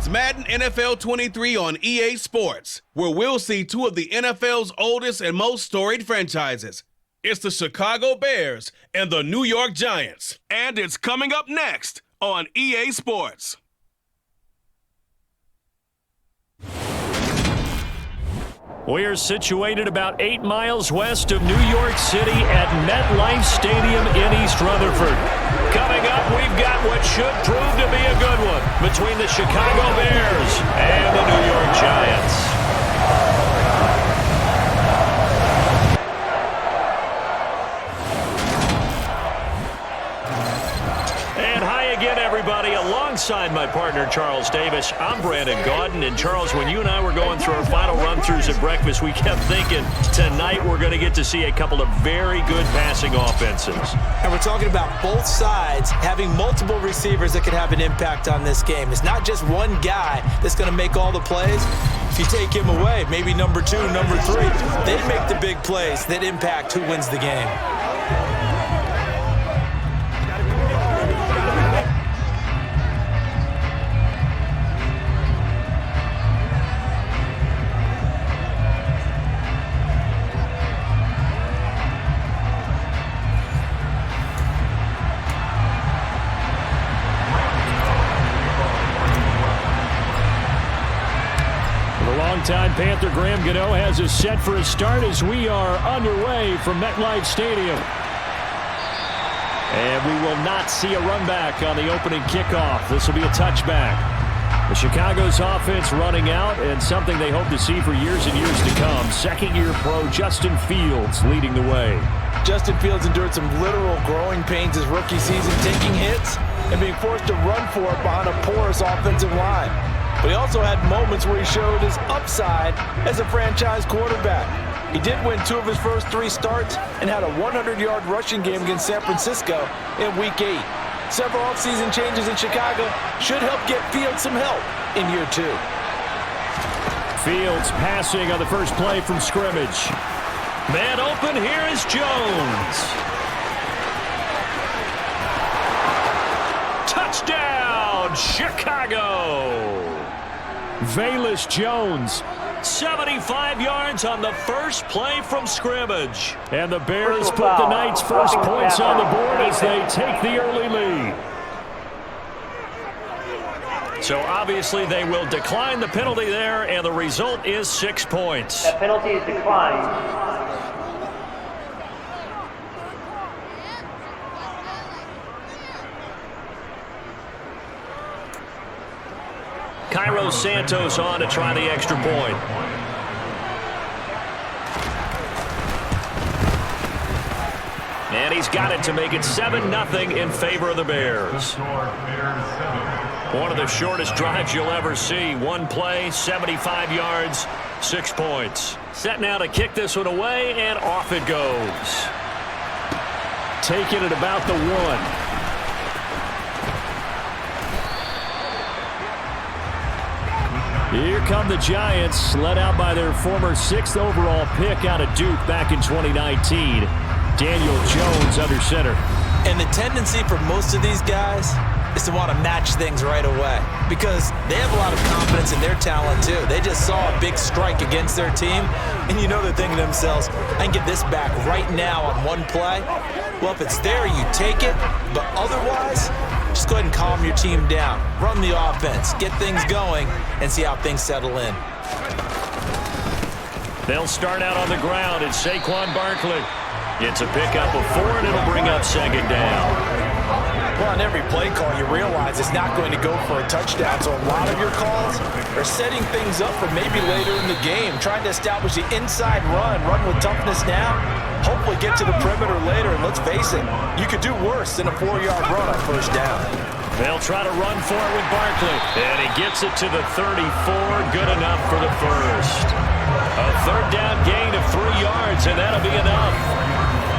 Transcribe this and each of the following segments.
It's Madden NFL 23 on EA Sports, where we'll see two of the NFL's oldest and most storied franchises. It's the Chicago Bears and the New York Giants. And it's coming up next on EA Sports. We are situated about 8 miles west of New York City at MetLife Stadium in East Rutherford. Coming up, we've got what should prove to be a good one between the Chicago Bears and the New York Giants. Everybody, alongside my partner Charles Davis, I'm Brandon Gaudin. And Charles, when you and I were going through our final run-throughs at breakfast, we kept thinking tonight we're going to get to see a couple of very good passing offenses. And we're talking about both sides having multiple receivers that can have an impact on this game. It's not just one guy that's going to make all the plays. If you take him away, maybe number 2, number 3, they make the big plays that impact who wins the game. Longtime Panther Graham Gano has us set for a start as we are underway from MetLife Stadium. And we will not see a run back on the opening kickoff. This will be a touchback. The Chicago's offense running out, and something they hope to see for years and years to come. Second-year pro Justin Fields leading the way. Justin Fields endured some literal growing pains his rookie season, taking hits and being forced to run for it behind a porous offensive line. But he also had moments where he showed his upside as a franchise quarterback. He did win 2 of his first 3 starts and had a 100-yard rushing game against San Francisco in Week 8. Several offseason changes in Chicago should help get Fields some help in year 2. Fields passing on the first play from scrimmage. Man open, here is Jones. Touchdown, Chicago! Velus Jones, 75 yards on the first play from scrimmage. And the Bears put the Knights' first points on the board as they take the early lead. So obviously they will decline the penalty there, and the result is 6 points. That penalty is declined. Cairo Santos on to try the extra point. And he's got it to make it 7-0 in favor of the Bears. One of the shortest drives you'll ever see. One play, 75 yards, 6 points. Set now to kick this one away, and off it goes. Taking it about the 1. Here come the Giants, led out by their former 6th overall pick out of Duke back in 2019. Daniel Jones under center. And the tendency for most of these guys is to want to match things right away because they have a lot of confidence in their talent too. They just saw a big strike against their team, and you know they're thinking to themselves, I can get this back right now on one play. Well, if it's there, you take it, but otherwise, just go ahead and calm your team down. Run the offense, get things going, and see how things settle in. They'll start out on the ground. It's Saquon Barkley. It's a pickup of 4, and it'll bring up second down. Well, on every play call, you realize it's not going to go for a touchdown, so a lot of your calls are setting things up for maybe later in the game, trying to establish the inside run with toughness now, hopefully get to the perimeter later, and let's face it, you could do worse than a 4-yard run on first down. They'll try to run for it with Barkley, and he gets it to the 34, good enough for the first. A third down gain of 3 yards, and that'll be enough.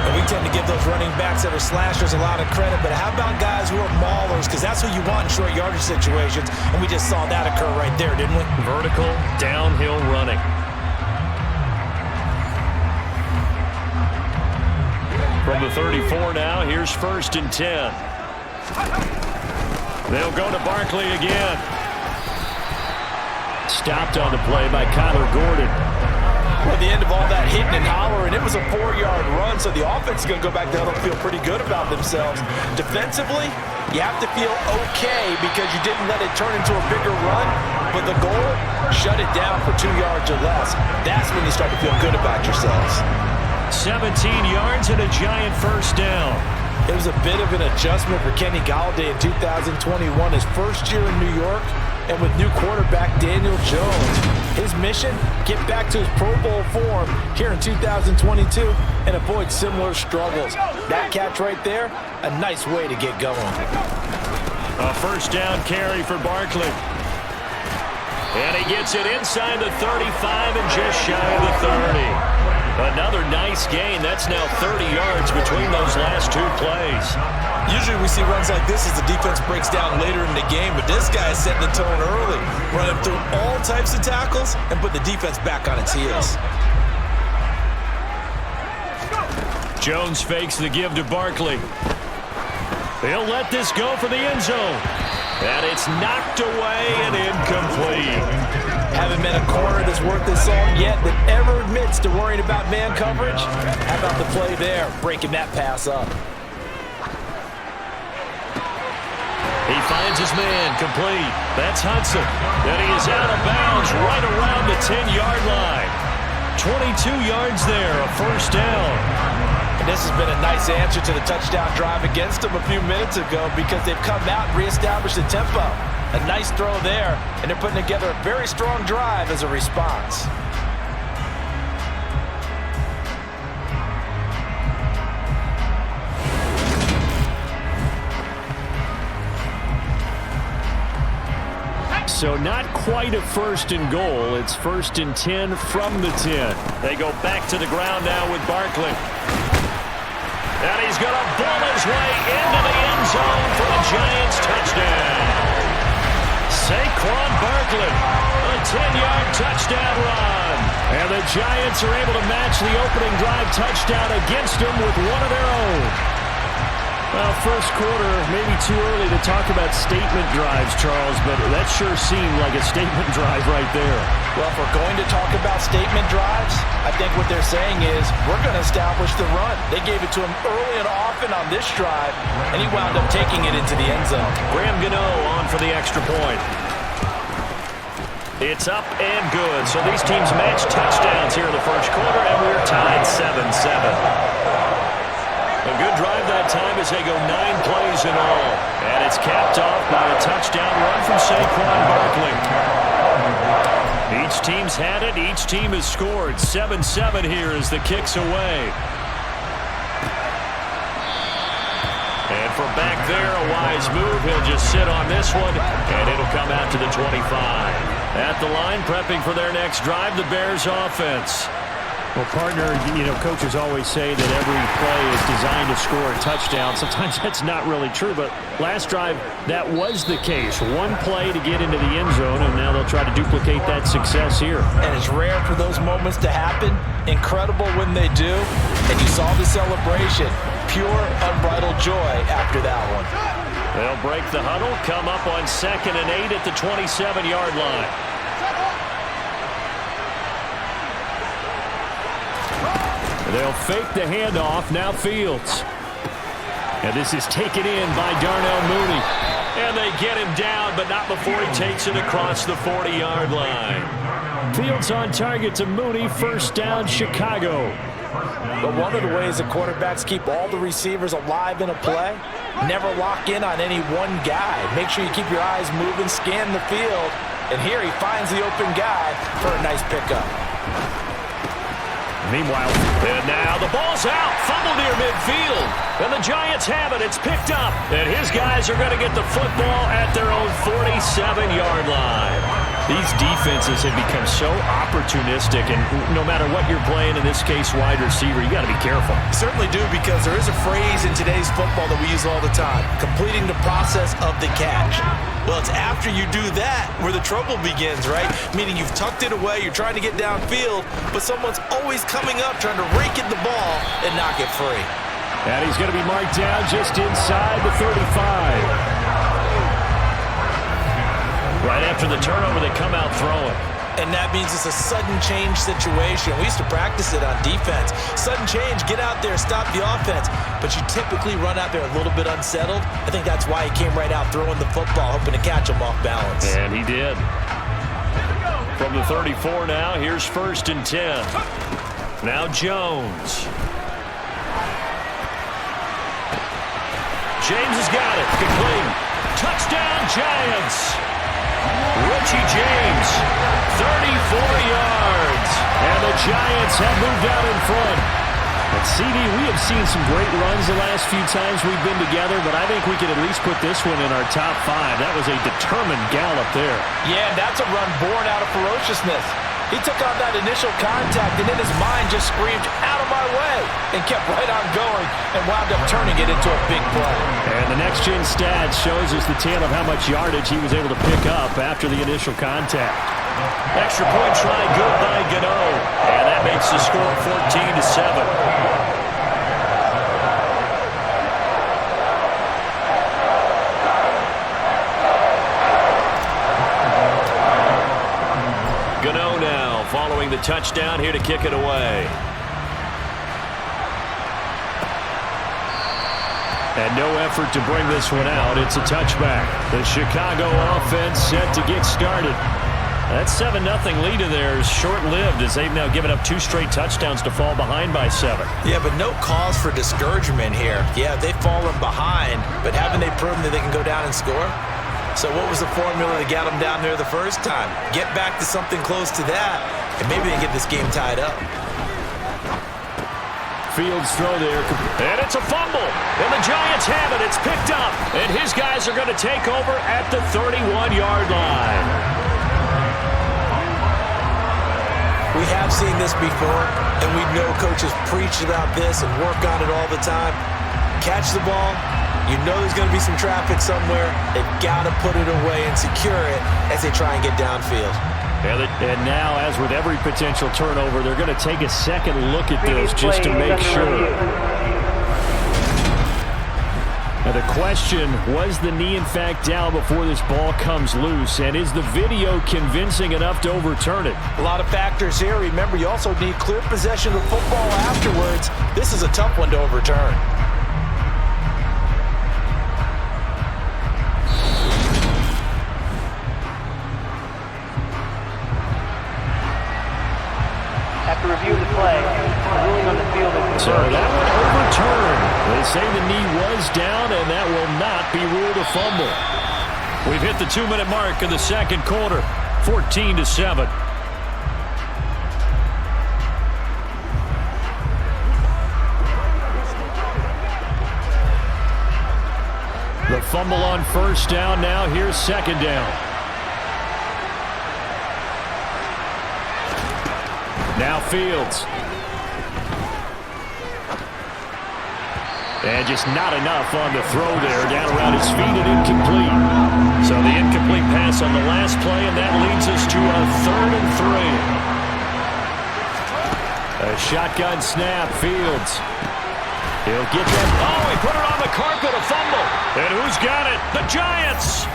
And we tend to give those running backs that are slashers a lot of credit, but how about guys who are maulers? Because that's who you want in short yardage situations, and we just saw that occur right there, didn't we? Vertical, downhill running. From the 34 now, here's 1st and 10. They'll go to Barkley again. stopped on the play by Kyler Gordon. Well, at the end of all that hitting and hollering, it was a 4-yard run, so the offense is going to go back there and feel pretty good about themselves. Defensively, you have to feel okay because you didn't let it turn into a bigger run, but the goal, shut it down for 2 yards or less. That's when you start to feel good about yourselves. 17 yards and a Giant first down. It was a bit of an adjustment for Kenny Golladay in 2021, his first year in New York, and with new quarterback Daniel Jones. His mission, get back to his Pro Bowl form here in 2022 and avoid similar struggles. That catch right there, a nice way to get going. A first down carry for Barkley. And he gets it inside the 35 and just shy of the 30. Another nice gain. That's now 30 yards between those last 2 plays. Usually we see runs like this as the defense breaks down later in the game, but this guy is setting the tone early, running through all types of tackles and put the defense back on its heels. Jones fakes the give to Barkley. He'll let this go for the end zone. And it's knocked away and incomplete. Haven't met a corner that's worth his salt yet that ever admits to worrying about man coverage. How about the play there, breaking that pass up? He finds his man, complete. That's Hudson. And he is out of bounds right around the 10-yard line. 22 yards there, a first down. And this has been a nice answer to the touchdown drive against them a few minutes ago because they've come out and reestablished the tempo. A nice throw there, and they're putting together a very strong drive as a response. So not quite a first and goal. It's first and 10 from the 10. They go back to the ground now with Barkley. And he's going to bull his way into the end zone for the Giants touchdown. Saquon Barkley, a 10-yard touchdown run. And the Giants are able to match the opening drive touchdown against them with one of their own. Well, first quarter, maybe too early to talk about statement drives, Charles, but that sure seemed like a statement drive right there. Well, if we're going to talk about statement drives, I think what they're saying is we're going to establish the run. They gave it to him early and often on this drive, and he wound up taking it into the end zone. Graham Gano on for the extra point. It's up and good. So these teams match touchdowns here in the first quarter, and we're tied 7-7. A good drive that time as they go 9 plays in all. And it's capped off by a touchdown run from Saquon Barkley. Each team's had it. Each team has scored. 7-7 here as the kick's away. And from back there, a wise move. He'll just sit on this one, and it'll come out to the 25. At the line, prepping for their next drive, the Bears offense. Well, partner, coaches always say that every play is designed to score a touchdown. Sometimes that's not really true, but last drive, that was the case. One play to get into the end zone, and now they'll try to duplicate that success here. And it's rare for those moments to happen. Incredible when they do. And you saw the celebration. Pure, unbridled joy after that one. They'll break the huddle, come up on 2nd and 8 at the 27-yard line. They'll fake the handoff. Now Fields. And this is taken in by Darnell Mooney. And they get him down, but not before he takes it across the 40-yard line. Fields on target to Mooney. First down, Chicago. But one of the ways the quarterbacks keep all the receivers alive in a play, never lock in on any one guy. Make sure you keep your eyes moving, scan the field. And here he finds the open guy for a nice pickup. Meanwhile, and now the ball's out, fumbled near midfield, and the Giants have it. It's picked up, and his guys are going to get the football at their own 47-yard line. these defenses have become so opportunistic, and no matter what you're playing, in this case wide receiver, you got to be careful. Certainly do, because there is a phrase in today's football that we use all the time: completing the process of the catch. Well, it's after you do that where the trouble begins, right? Meaning you've tucked it away, you're trying to get downfield, but someone's always coming up trying to rake in the ball and knock it free. And he's going to be marked down just inside the 35. Right after the turnover, they come out throwing. And that means it's a sudden change situation. We used to practice it on defense. Sudden change, get out there, stop the offense. But you typically run out there a little bit unsettled. I think that's why he came right out throwing the football, hoping to catch him off balance. And he did. From the 34 now, here's 1st and 10. Now Jones. James has got it. Complete. Touchdown, Giants. Richie James, 34 yards. And the Giants have moved out in front. But CD, we have seen some great runs the last few times we've been together, but I think we could at least put this one in our top 5. That was a determined gallop there. Yeah, and that's a run born out of ferociousness. He took on that initial contact, and in his mind just screamed, out of my way, and kept right on going and wound up turning it into a big play. And the next-gen stats shows us the tale of how much yardage he was able to pick up after the initial contact. Extra point try good by Gano, and that makes the score 14-7. Gano now following the touchdown, here to kick it away. And no effort to bring this one out. It's a touchback. The Chicago offense set to get started. That 7-0 lead of theirs short-lived as they've now given up 2 straight touchdowns to fall behind by 7. Yeah, but no cause for discouragement here. Yeah, they've fallen behind, but haven't they proven that they can go down and score? So what was the formula that got them down there the first time? Get back to something close to that, and maybe they can get this game tied up. Fields throw there, and it's a fumble, and the Giants have it. It's picked up, and his guys are going to take over at the 31-yard line. We have seen this before, and we know coaches preach about this and work on it all the time. Catch the ball. You know there's going to be some traffic somewhere. They've got to put it away and secure it as they try and get downfield. And now, as with every potential turnover, they're going to take a second look at this just to make sure. Now the question, was the knee in fact down before this ball comes loose? And is the video convincing enough to overturn it? A lot of factors here. Remember, you also need clear possession of the football afterwards. This is a tough one to overturn. After review of the play, the ruling on the field is so that one overturned. They say the knee was down, and that will not be ruled a fumble. We've hit the 2-minute mark in the second quarter, 14-7. The fumble on first down. Now here's second down. Now Fields. And just not enough on the throw there. Down around his feet and incomplete. So the incomplete pass on the last play, and that leads us to a 3rd and 3. A shotgun snap. Fields. He'll get that. Oh, he put it on the carpet. A fumble. And who's got it? The Giants.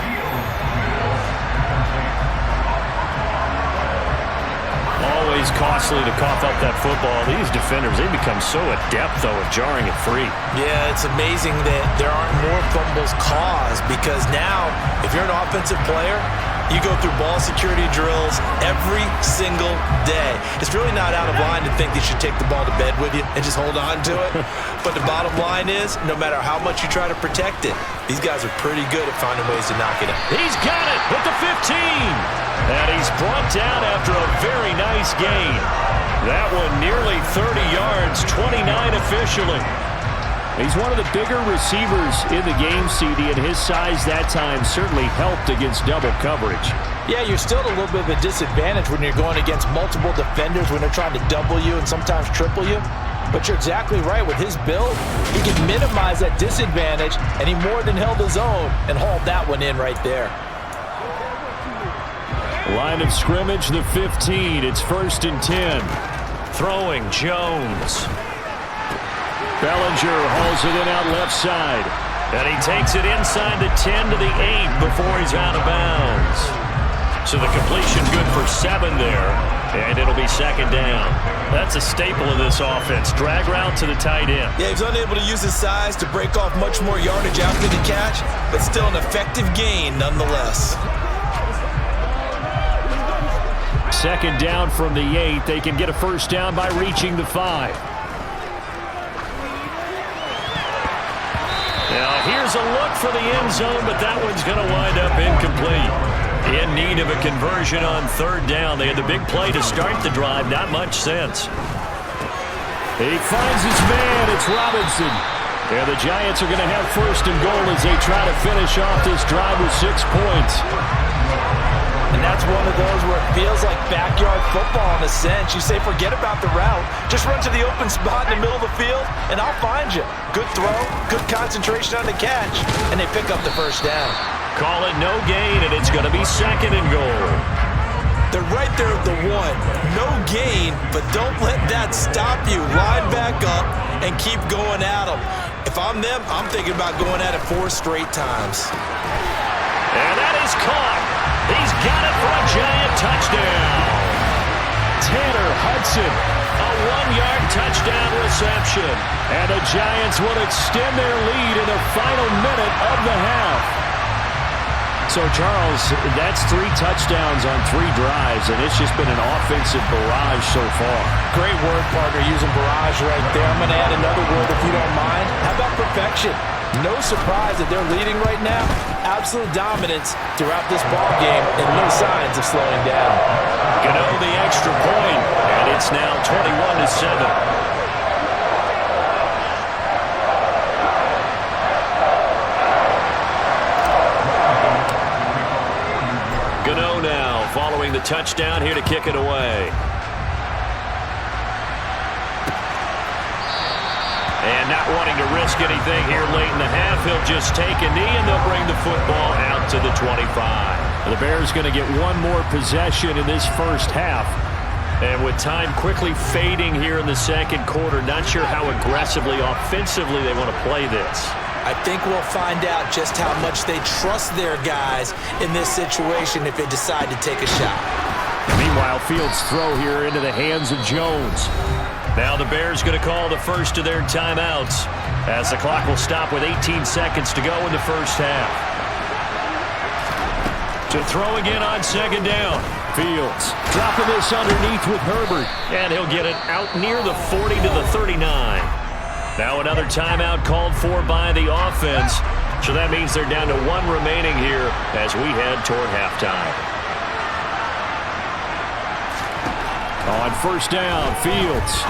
Always costly to cough up that football. These defenders, they become so adept, though, at jarring it free. Yeah, it's amazing that there aren't more fumbles caused because now, if you're an offensive player, you go through ball security drills every single day. It's really not out of line to think that you should take the ball to bed with you and just hold on to it. But the bottom line is, no matter how much you try to protect it, these guys are pretty good at finding ways to knock it out. He's got it with the 15. And he's brought down after a very nice gain. That one nearly 30 yards, 29 officially. He's one of the bigger receivers in the game, CD, and his size that time certainly helped against double coverage. Yeah, you're still at a little bit of a disadvantage when you're going against multiple defenders when they're trying to double you and sometimes triple you. But you're exactly right. With his build, he can minimize that disadvantage, and he more than held his own and hauled that one in right there. Line of scrimmage, the 15. It's 1st and 10. Throwing, Jones. Bellinger hauls it in out left side. And he takes it inside the 10 to the 8 before he's out of bounds. So the completion good for 7 there, and it'll be second down. That's a staple of this offense. Drag route to the tight end. Yeah, he's unable to use his size to break off much more yardage after the catch, but still an effective gain nonetheless. Second down from the 8. They can get a first down by reaching the 5. Now here's a look for the end zone, but that one's going to wind up incomplete. In need of a conversion on third down. They had the big play to start the drive. Not much sense. He finds his man. It's Robinson. And the Giants are going to have first and goal as they try to finish off this drive with 6 points. And that's one of those where it feels like backyard football in a sense. You say forget about the route. Just run to the open spot in the middle of the field, and I'll find you. Good throw, good concentration on the catch, and they pick up the first down. Call it no gain, and it's going to be second and goal. They're right there at the 1. No gain, but don't let that stop you. Line back up and keep going at them. If I'm them, I'm thinking about going at it 4 straight times. And that is caught. He's got it for a Giant touchdown. Tanner Hudson. A 1-yard touchdown reception. And the Giants will extend their lead in the final minute of the half. So, Charles, that's 3 touchdowns on 3 drives, and it's just been an offensive barrage so far. Great word, partner, using barrage right there. I'm going to add another word if you don't mind. How about perfection? No surprise that they're leading right now. Absolute dominance throughout this ball game and no signs of slowing down. Gano the extra point, and it's now 21-7. Gano now following the touchdown here to kick it away. And not wanting to risk anything here late in the half, he'll just take a knee and they'll bring the football out to the 25. The Bears going to get one more possession in this first half. And with time quickly fading here in the second quarter, not sure how aggressively, offensively they want to play this. I think we'll find out just how much they trust their guys in this situation if they decide to take a shot. Meanwhile, Fields' throw here into the hands of Jones. Now the Bears going to call the first of their timeouts as the clock will stop with 18 seconds to go in the first half. To throw again on second down. Fields dropping this underneath with Herbert. And he'll get it out near the 40 to the 39. Now another timeout called for by the offense. So that means they're down to 1 remaining here as we head toward halftime. On first down, Fields.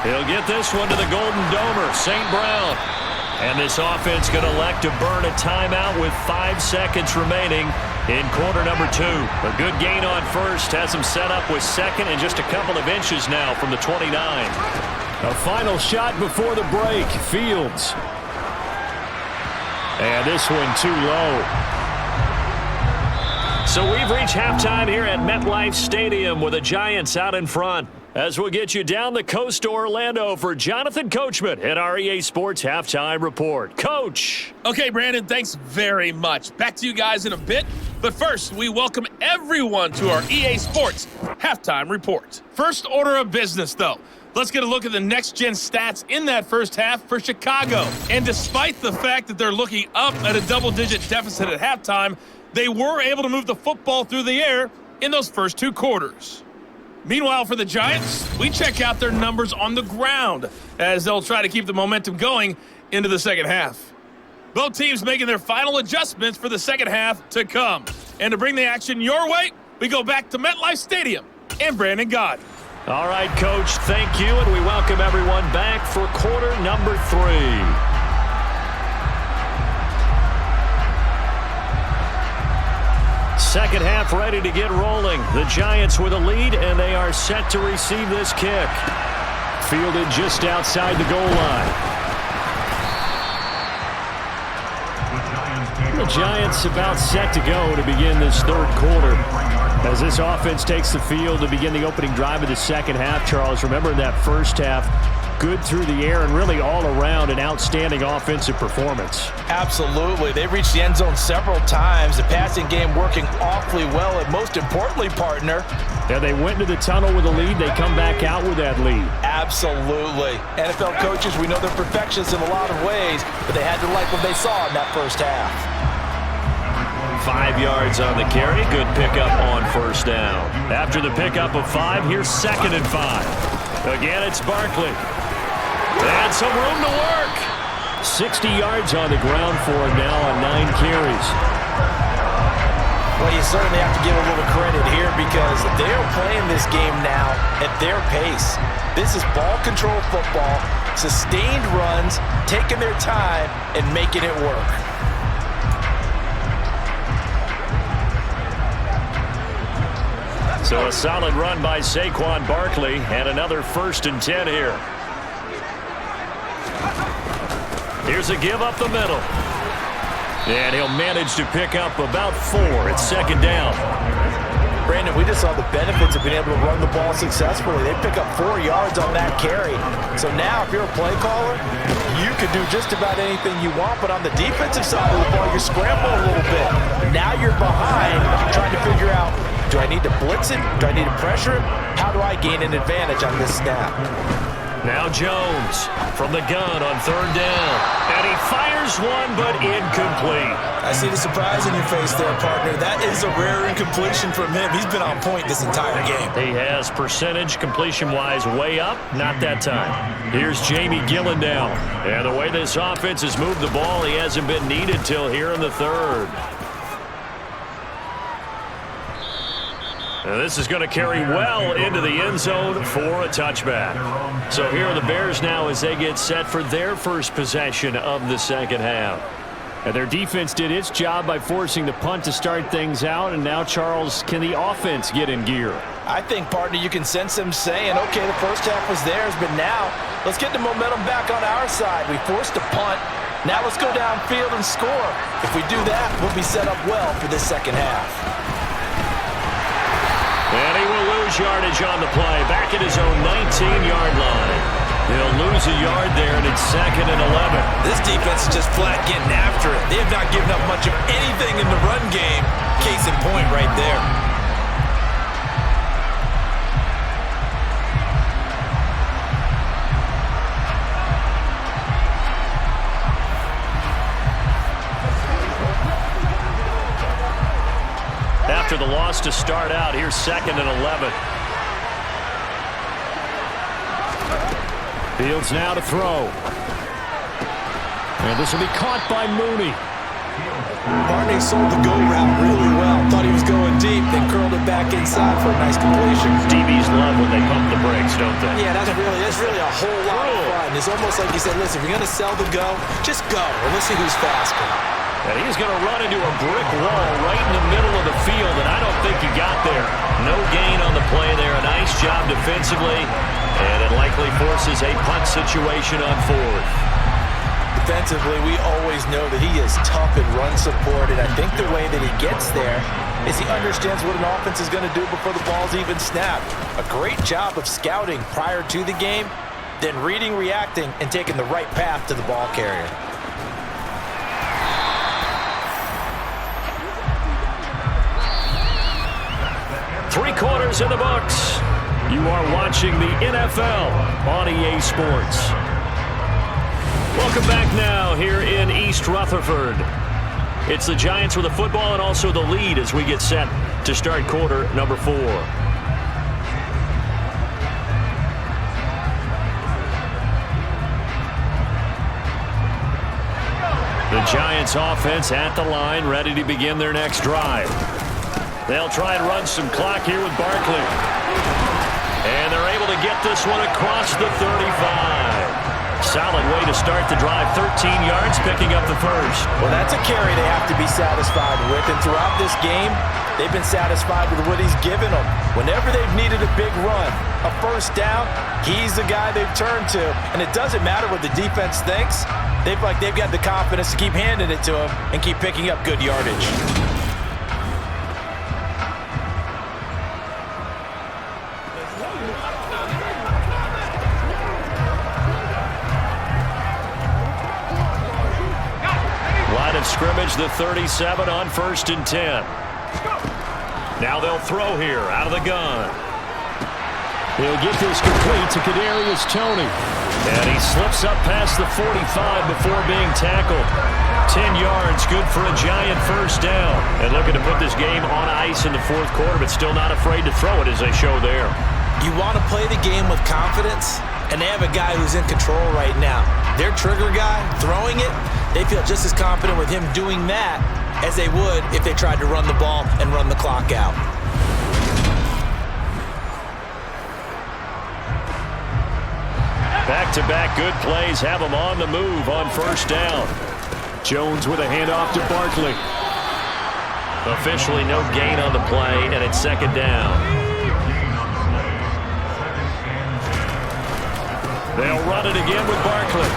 He'll get this one to the Golden Domer, St. Brown. And this offense going to elect to burn a timeout with 5 seconds remaining in quarter number 2. A good gain on first has them set up with second and just a couple of inches now from the 29. A final shot before the break, Fields. And this one too low. So we've reached halftime here at MetLife Stadium with the Giants out in front. As we'll get you down the coast to Orlando for Jonathan Coachman at our EA Sports Halftime Report. Coach. Okay, Brandon, thanks very much. Back to you guys in a bit. But first, we welcome everyone to our EA Sports Halftime Report. First order of business, though. Let's get a look at the next-gen stats in that first half for Chicago. And despite the fact that they're looking up at a double-digit deficit at halftime, they were able to move the football through the air in those first 2 quarters. Meanwhile, for the Giants, we check out their numbers on the ground as they'll try to keep the momentum going into the second half. Both teams making their final adjustments for the second half to come. And to bring the action your way, we go back to MetLife Stadium and Brandon Gott. All right, Coach, thank you, and we welcome everyone back for quarter number 3. Second half ready to get rolling. The Giants with a lead, and they are set to receive this kick. Fielded just outside the goal line. The Giants about set to go to begin this third quarter. As this offense takes the field to begin the opening drive of the second half, Charles, remember in that first half, good through the air and really all around an outstanding offensive performance. Absolutely. They reached the end zone several times. The passing game working awfully well, and most importantly, partner, Yeah, they went into the tunnel with a lead. They come back out with that lead. absolutely. NFL coaches, we know they're perfectionists in a lot of ways, but they had to like what they saw in that first half. 5 yards on the carry. Good pickup on first down. After the pickup of 5, here's 2nd and 5. Again, it's Barkley. And some room to work. 60 yards on the ground for him now on 9 carries. Well, you certainly have to give a little credit here because they're playing this game now at their pace. This is ball control football, sustained runs, taking their time, and making it work. So a solid run by Saquon Barkley and another 1st and 10 here. Here's a give up the middle. And he'll manage to pick up about 4. It's 2nd down. Brandon, we just saw the benefits of being able to run the ball successfully. They pick up 4 yards on that carry. So now if you're a play caller, you can do just about anything you want, but on the defensive side of the ball, you're scrambling a little bit. Now you're behind trying to figure out, do I need to blitz it? Do I need to pressure him? How do I gain an advantage on this snap? Now Jones from the gun on 3rd down. And he fires one, but incomplete. I see the surprise in your face there, partner. That is a rare incompletion from him. He's been on point this entire game. He has percentage completion-wise way up. Not that time. Here's Jamie Gillen now. And the way this offense has moved the ball, he hasn't been needed till here in the 3rd. And this is going to carry well into the end zone for a touchback. So here are the Bears now as they get set for their first possession of the 2nd half. And their defense did its job by forcing the punt to start things out. And now, Charles, can the offense get in gear? I think, partner, you can sense them saying, okay, the first half was theirs, but now let's get the momentum back on our side. We forced a punt. Now let's go downfield and score. If we do that, we'll be set up well for this 2nd half. And he will lose yardage on the play. Back at his own 19-yard line. He'll lose a yard there, and it's 2nd and 11. This defense is just flat getting after it. They have not given up much of anything in the run game. Case in point right there. After the loss to start out, here's 2nd and 11. Fields now to throw. And this will be caught by Mooney. Barney sold the go route really well. Thought he was going deep, then curled it back inside for a nice completion. DBs love when they pump the brakes, don't they? Yeah, that's really a whole lot of fun. It's almost like you said, listen, if you're going to sell the go, just go, and let's see who's faster. And he's going to run into a brick wall right in the middle of the field, and I don't think he got there. No gain on the play there. A nice job defensively, and it likely forces a punt situation on 4th. Defensively, we always know that he is tough in run support, and I think the way that he gets there is he understands what an offense is going to do before the ball's even snapped. A great job of scouting prior to the game, then reading, reacting, and taking the right path to the ball carrier. Three quarters in the books. You are watching the NFL on EA Sports. Welcome back now here in East Rutherford. It's the Giants with the football and also the lead as we get set to start quarter number 4. The Giants offense at the line, ready to begin their next drive. They'll try and run some clock here with Barkley. And they're able to get this one across the 35. Solid way to start the drive. 13 yards, picking up the first. Well, that's a carry they have to be satisfied with. And throughout this game, they've been satisfied with what he's given them. Whenever they've needed a big run, a first down, he's the guy they've turned to. And it doesn't matter what the defense thinks. They've got the confidence to keep handing it to him and keep picking up good yardage. of scrimmage, the 37 on 1st and 10. Now they'll throw here out of the gun. He'll get this complete to Kadarius Toney. And he slips up past the 45 before being tackled. 10 yards, good for a Giant first down. And looking to put this game on ice in the fourth quarter, but still not afraid to throw it as they show there. You want to play the game with confidence, and they have a guy who's in control right now. Their trigger guy, throwing it, they feel just as confident with him doing that as they would if they tried to run the ball and run the clock out. Back-to-back good plays have them on the move on first down. Jones with a handoff to Barkley. Officially no gain on the play, and it's second down. They'll run it again with Barkley.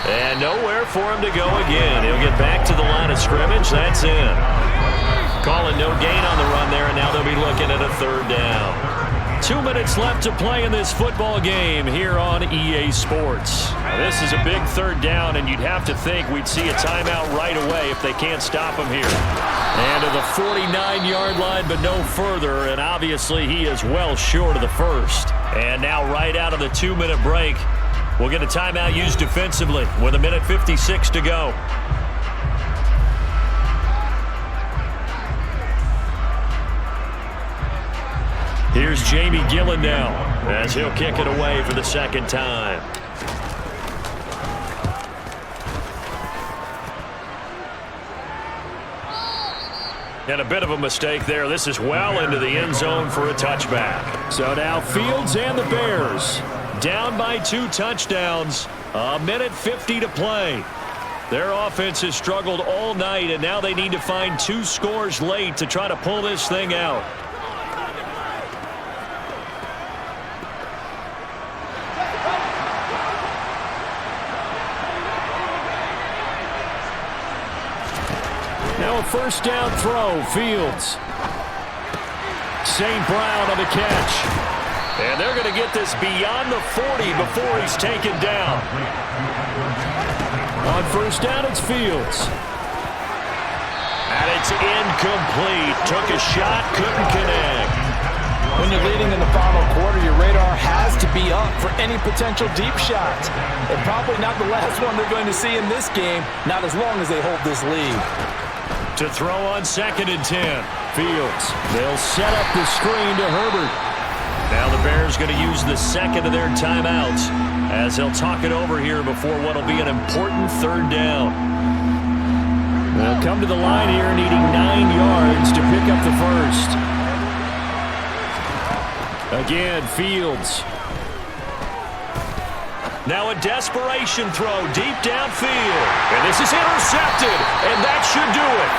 And nowhere for him to go again. He'll get back to the line of scrimmage. That's in. Calling no gain on the run there, and now they'll be looking at a third down. 2 minutes left to play in this football game here on EA Sports. Now, this is a big third down, and you'd have to think we'd see a timeout right away if they can't stop him here. And to the 49-yard line, but no further, and obviously he is well short of the first. And now right out of the 2-minute break, we'll get a timeout used defensively with 1:56 to go. Here's Jamie Gillen now as he'll kick it away for the second time. And a bit of a mistake there. This is well into the end zone for a touchback. So now Fields and the Bears down by 2 touchdowns. 1:50 to play. Their offense has struggled all night, and now they need to find 2 scores late to try to pull this thing out. Now a first down throw, Fields. St. Brown on the catch. And they're going to get this beyond the 40 before he's taken down. On first down, it's Fields. And it's incomplete. Took a shot, couldn't connect. When you're leading in the final quarter, your radar has to be up for any potential deep shots. And probably not the last one they're going to see in this game, not as long as they hold this lead. To throw on 2nd and 10. Fields. They'll set up the screen to Herbert. Now the Bears going to use the second of their timeouts as they'll talk it over here before what will be an important third down. They'll come to the line here needing 9 yards to pick up the first. Again, Fields. Now a desperation throw deep downfield. And this is intercepted, and that should do it.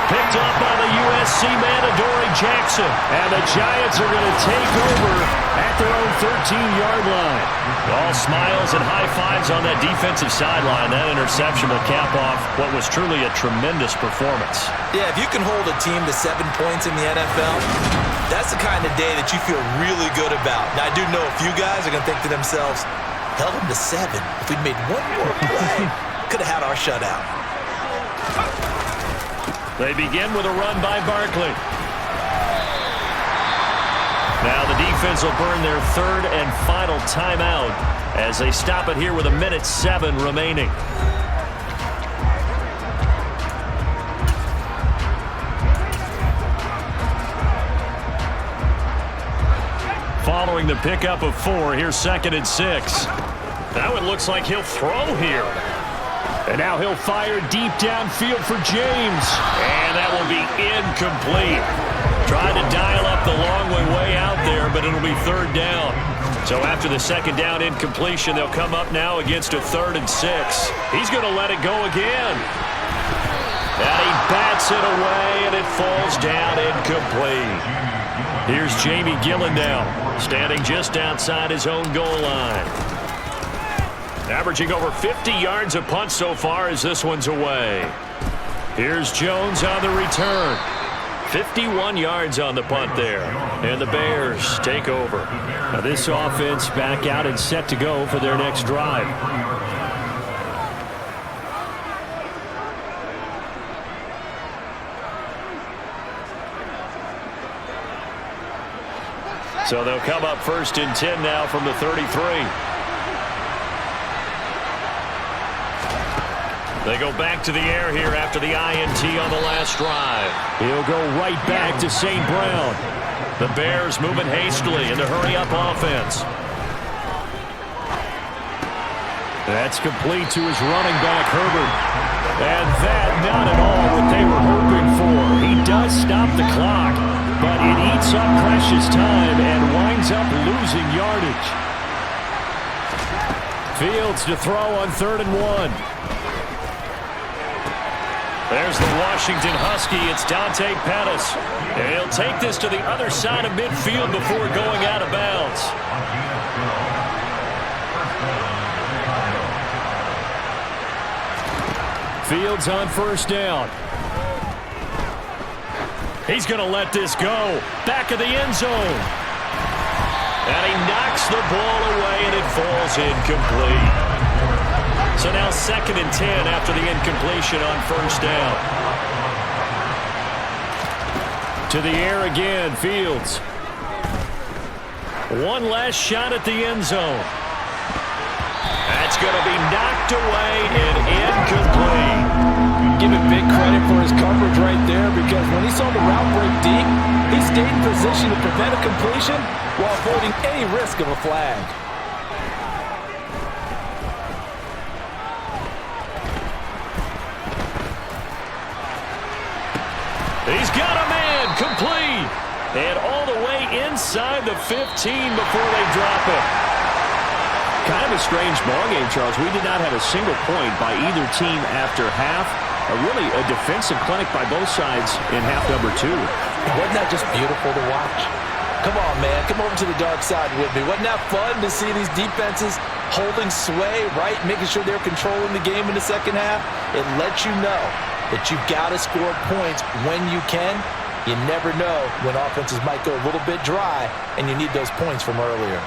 Picked up by the USC man, Adoree Jackson. And the Giants are going to take over at their own 13-yard line. All smiles and high fives on that defensive sideline. That interception will cap off what was truly a tremendous performance. Yeah, if you can hold a team to 7 points in the NFL, that's the kind of day that you feel really good about. Now, I do know a few guys are going to think to themselves, held them to 7. If we'd made one more play, could have had our shutout. They begin with a run by Barkley. Now the defense will burn their third and final timeout as they stop it here with 1:07 remaining. Following the pickup of 4, here's 2nd and 6. Now it looks like he'll throw here. And now he'll fire deep downfield for James. And that will be incomplete. Tried to dial up the long way out there, but it'll be third down. So after the second down incompletion, they'll come up now against a 3rd and 6. He's going to let it go again. And he bats it away, and it falls down incomplete. Here's Jamie Gillen now, standing just outside his own goal line. Averaging over 50 yards a punt so far as this one's away. Here's Jones on the return. 51 yards on the punt there. And the Bears take over. Now this offense back out and set to go for their next drive. So they'll come up 1st and 10 now from the 33. They go back to the air here after the INT on the last drive. He'll go right back to St. Brown. The Bears moving hastily in the hurry-up offense. That's complete to his running back, Herbert. And that, not at all what they were hoping for. He does stop the clock, but it eats up precious time and winds up losing yardage. Fields to throw on 3rd and 1. There's the Washington Husky. It's Dante Pettis. And he'll take this to the other side of midfield before going out of bounds. Fields on 1st down. He's going to let this go. Back of the end zone. And he knocks the ball away, and it falls incomplete. So now 2nd and 10 after the incompletion on 1st down. To the air again, Fields. One last shot at the end zone. That's going to be knocked away and incomplete. Give him big credit for his coverage right there, because when he saw the route break deep, he stayed in position to prevent a completion while avoiding any risk of a flag. He's got a man, complete. And all the way inside the 15 before they drop it. Kind of a strange ballgame, Charles. We did not have a single point by either team after half. Really a defensive clinic by both sides in half number 2. Wasn't that just beautiful to watch? Come on, man. Come over to the dark side with me. Wasn't that fun to see these defenses holding sway, right? Making sure they're controlling the game in the second half? It lets you know that you've got to score points when you can. You never know when offenses might go a little bit dry, and you need those points from earlier.